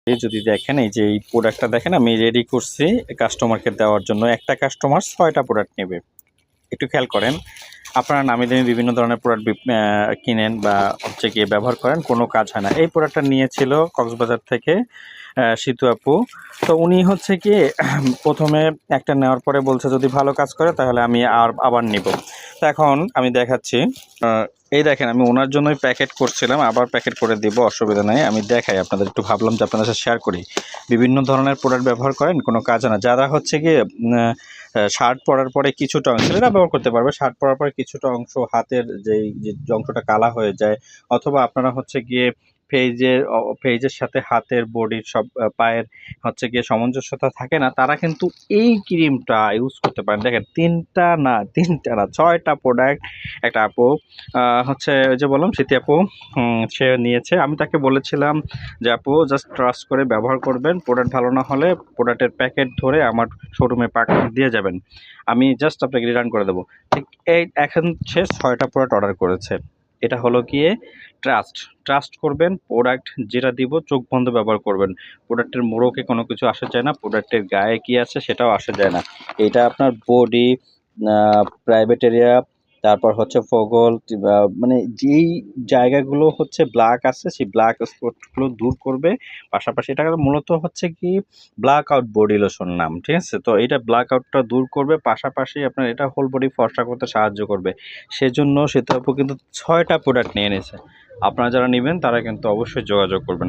এই যদি দেখেন, এই যে এই প্রোডাক্টটা দেখেন আমি রেডি করছি কাস্টমারকে দেওয়ার জন্য। একটা কাস্টমার ৬টা প্রোডাক্ট নেবে। একটু খেয়াল করেন, আপনারা নামি দামি বিভিন্ন ধরনের প্রোডাক্ট কিনেন বা হচ্ছে গিয়ে ব্যবহার করেন, কোনো কাজ হয় না। এই প্রোডাক্টটা নিয়েছিল কক্সবাজার থেকে সিতু আপু। তো উনি হচ্ছে কি প্রথমে একটা নেওয়ার পরে বলছে যদি ভালো কাজ করে তাহলে আমি আবার নিব। তো এখন আমি দেখাচ্ছি, এই দেখেন আমি ওনার জন্যই প্যাকেট করছিলাম, আবার প্যাকেট করে দিব, অসুবিধা নেই। আমি দেখাই আপনাদের, একটু ভাবলাম যে আপনাদের সাথে শেয়ার করি। বিভিন্ন ধরনের প্রোডাক্ট ব্যবহার করেন, কোনো কাজ না। যারা হচ্ছে গিয়ে শার্ট পরার পরে কিছুটা অংশ ছেলেরা ব্যবহার করতে পারবে, শার্ট পরার পরে কিছুটা অংশ হাতের যেই যে অংশটা কালা হয়ে যায়, অথবা আপনারা হচ্ছে গিয়ে ফেজের সাথে হাতের বডির সব পায়ের হচ্ছে গিয়ে সামঞ্জস্যতা থাকে না, তারা কিন্তু এই ক্রিমটা ইউজ করতে পারেন। দেখেন তিনটা না 6টা প্রোডাক্ট একটা আপু হচ্ছে ওই যে বললাম স্মৃতি আপু, সে নিয়েছে। আমি তাকে বলেছিলাম যে আপু জাস্ট ট্রাস্ট করে ব্যবহার করবেন, প্রোডাক্ট ভালো না হলে প্রোডাক্টের প্যাকেট ধরে আমার শোরুমে দিয়ে যাবেন, আমি জাস্ট আপনাকে রিটার্ন করে দেবো। ঠিক এই এখন সে 6টা প্রোডাক্ট অর্ডার করেছে। এটা হলো গিয়ে ট্রাস্ট করবেন, প্রোডাক্ট যেটা দিব চোখ বন্ধ ব্যবহার করবেন। প্রোডাক্টের মোড়কে কোনো কিছু আসা যায় না, প্রোডাক্টের গায়ে কি আছে সেটাও আসা যায় না। এটা আপনার বডি, প্রাইভেট এরিয়া, তারপর হচ্ছে ফগল, মানে যেই জায়গাগুলো হচ্ছে ব্ল্যাক আছে সেই ব্ল্যাক স্পটগুলো দূর করবে। পাশাপাশি এটা মূলত হচ্ছে কি ব্ল্যাক আউট বডি লোশন নাম, ঠিক আছে? তো এটা ব্ল্যাক আউটটা দূর করবে, পাশাপাশি আপনার এটা হোল বডি ফর্সা করতে সাহায্য করবে। সেজন্য সেতু আপু কিন্তু 6টা প্রোডাক্ট নিয়ে নিয়েছে। আপনারা যারা নেবেন তারা কিন্তু অবশ্যই যোগাযোগ করবেন।